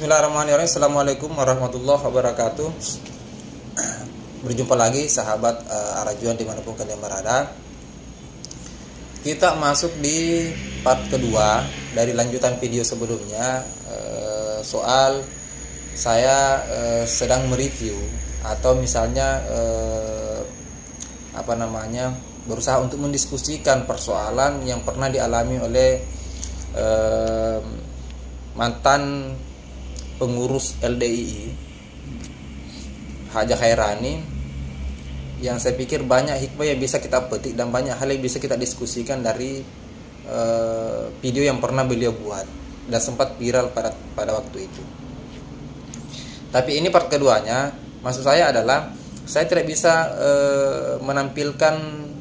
Bismillahirrahmanirrahim. Assalamualaikum warahmatullahi wabarakatuh. Berjumpa lagi sahabat Arajuan dimanapun kalian berada. Kita masuk di part kedua dari lanjutan video sebelumnya, soal saya sedang mereview atau misalnya berusaha untuk mendiskusikan persoalan yang pernah dialami oleh mantan pengurus LDII Haja Khairani, yang saya pikir banyak hikmah yang bisa kita petik dan banyak hal yang bisa kita diskusikan dari video yang pernah beliau buat dan sempat viral pada waktu itu. Tapi ini part keduanya. Maksud saya adalah saya tidak bisa menampilkan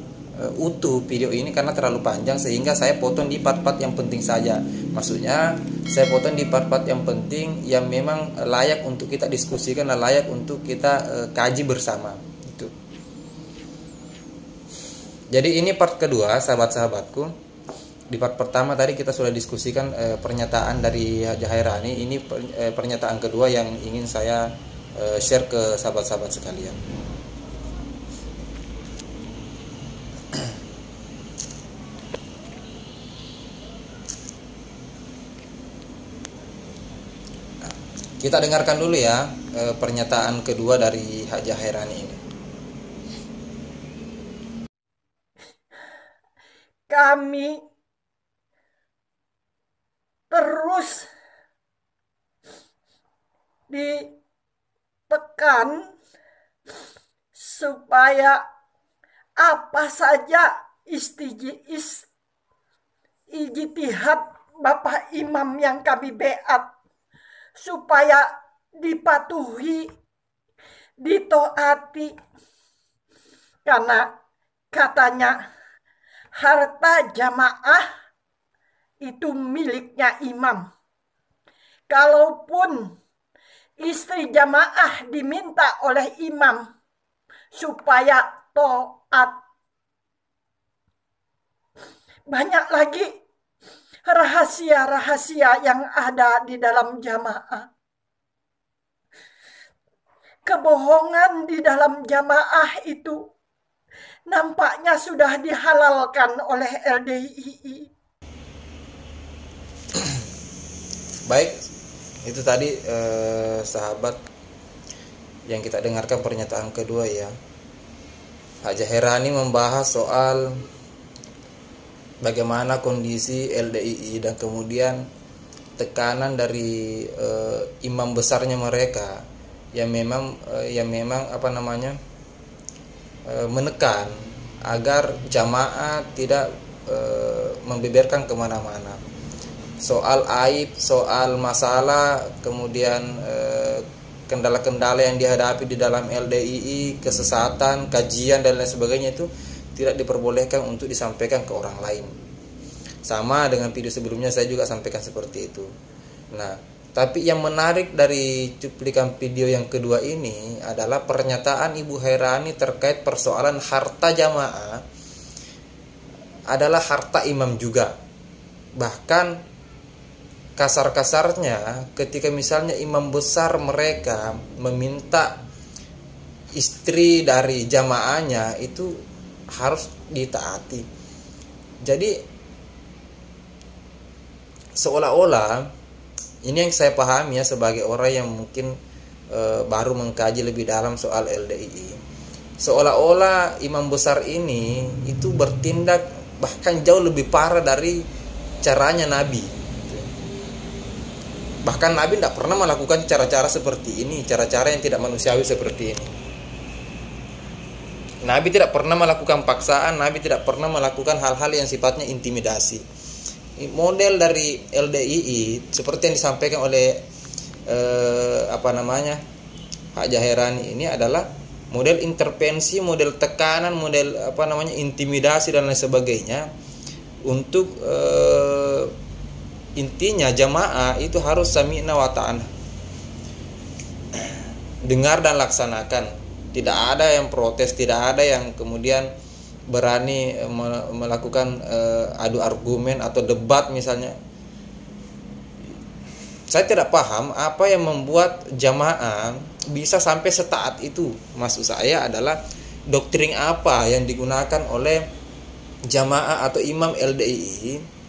utuh video ini karena terlalu panjang, sehingga saya potong di part-part yang penting saja. Maksudnya saya potong di part-part yang penting yang memang layak untuk kita diskusikan dan layak untuk kita kaji bersama itu. Jadi ini part kedua, sahabat-sahabatku. Di part pertama tadi kita sudah diskusikan pernyataan dari Haja Khairani. Ini pernyataan kedua yang ingin saya share ke sahabat-sahabat sekalian. Kita dengarkan dulu ya pernyataan kedua dari Haja Khairani ini. Kami terus ditekan supaya apa saja ijtihad Bapak Imam yang kami beat supaya dipatuhi, ditaati, karena katanya harta jamaah itu miliknya imam. Kalaupun istri jamaah diminta oleh imam supaya taat, banyak lagi rahasia-rahasia yang ada di dalam jamaah. Kebohongan di dalam jamaah itu nampaknya sudah dihalalkan oleh LDII. Baik, itu tadi sahabat yang kita dengarkan pernyataan kedua ya. Haja Khairani membahas soal bagaimana kondisi LDII dan kemudian tekanan dari imam besarnya mereka yang memang menekan agar jamaah tidak membeberkan kemana-mana soal aib, soal masalah, kemudian kendala-kendala yang dihadapi di dalam LDII, kesesatan, kajian dan lain sebagainya itu tidak diperbolehkan untuk disampaikan ke orang lain. Sama dengan video sebelumnya saya juga sampaikan seperti itu. Nah, tapi yang menarik dari cuplikan video yang kedua ini adalah pernyataan Ibu Khairani terkait persoalan harta jamaah adalah harta imam juga. Bahkan kasar-kasarnya ketika misalnya imam besar mereka meminta istri dari jamaahnya itu harus ditaati. Jadi seolah-olah ini yang saya pahami ya sebagai orang yang mungkin baru mengkaji lebih dalam soal LDII. Seolah-olah imam besar ini itu bertindak bahkan jauh lebih parah dari caranya Nabi. Bahkan Nabi tidak pernah melakukan cara-cara seperti ini, cara-cara yang tidak manusiawi seperti ini. Nabi tidak pernah melakukan paksaan, Nabi tidak pernah melakukan hal-hal yang sifatnya intimidasi. Model dari LDII seperti yang disampaikan oleh Haja Khairani ini adalah model intervensi, model tekanan, model intimidasi dan lain sebagainya untuk intinya jamaah itu harus sami'na wa ta'ana, dengar dan laksanakan. Tidak ada yang protes, tidak ada yang kemudian berani melakukan adu argumen atau debat misalnya. saya tidak paham apa yang membuat jamaah bisa sampai setaat itu. Maksud saya adalah doktrin apa yang digunakan oleh jamaah atau imam LDII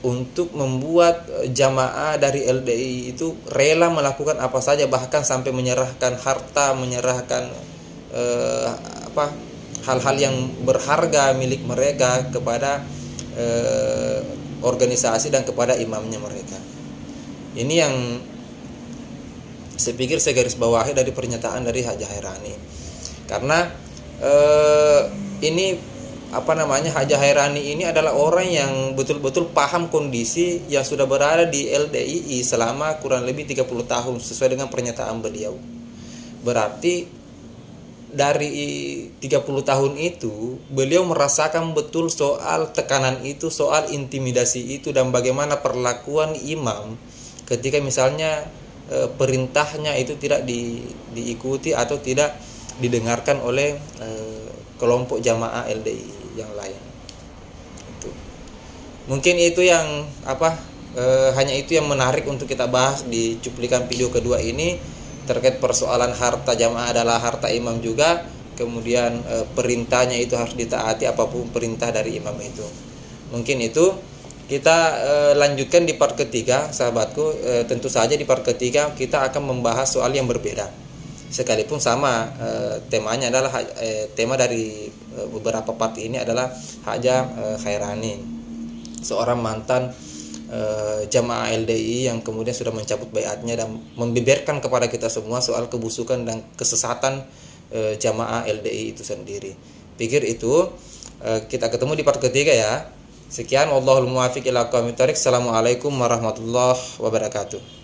untuk membuat jamaah dari LDII itu rela melakukan apa saja, bahkan sampai menyerahkan harta, menyerahkan hal-hal yang berharga milik mereka kepada organisasi dan kepada imamnya mereka. Ini yang saya pikir saya garis bawahi dari pernyataan dari Haji Hairani. Karena ini Haji Hairani ini adalah orang yang betul-betul paham kondisi yang sudah berada di LDII selama kurang lebih 30 tahun sesuai dengan pernyataan beliau. Berarti dari 30 tahun itu beliau merasakan betul soal tekanan itu, soal intimidasi itu, dan bagaimana perlakuan imam ketika misalnya perintahnya itu tidak diikuti atau tidak didengarkan oleh kelompok jamaah LDII yang lain. Itu mungkin itu yang hanya itu yang menarik untuk kita bahas di cuplikan video kedua ini, terkait persoalan harta jamaah adalah harta imam juga, kemudian perintahnya itu harus ditaati apapun perintah dari imam itu. Mungkin itu kita lanjutkan di part ketiga, sahabatku. Tentu saja di part ketiga kita akan membahas soal yang berbeda, sekalipun sama temanya adalah tema dari beberapa part ini adalah Haji Hairani, seorang mantan jamaah LDII yang kemudian sudah mencabut baiatnya dan membeberkan kepada kita semua soal kebusukan dan kesesatan jamaah LDII itu sendiri. Pikir itu kita ketemu di part ketiga ya. Sekian, wallahul muwaffiq ila aqwamit thoriq. Assalamualaikum warahmatullahi wabarakatuh.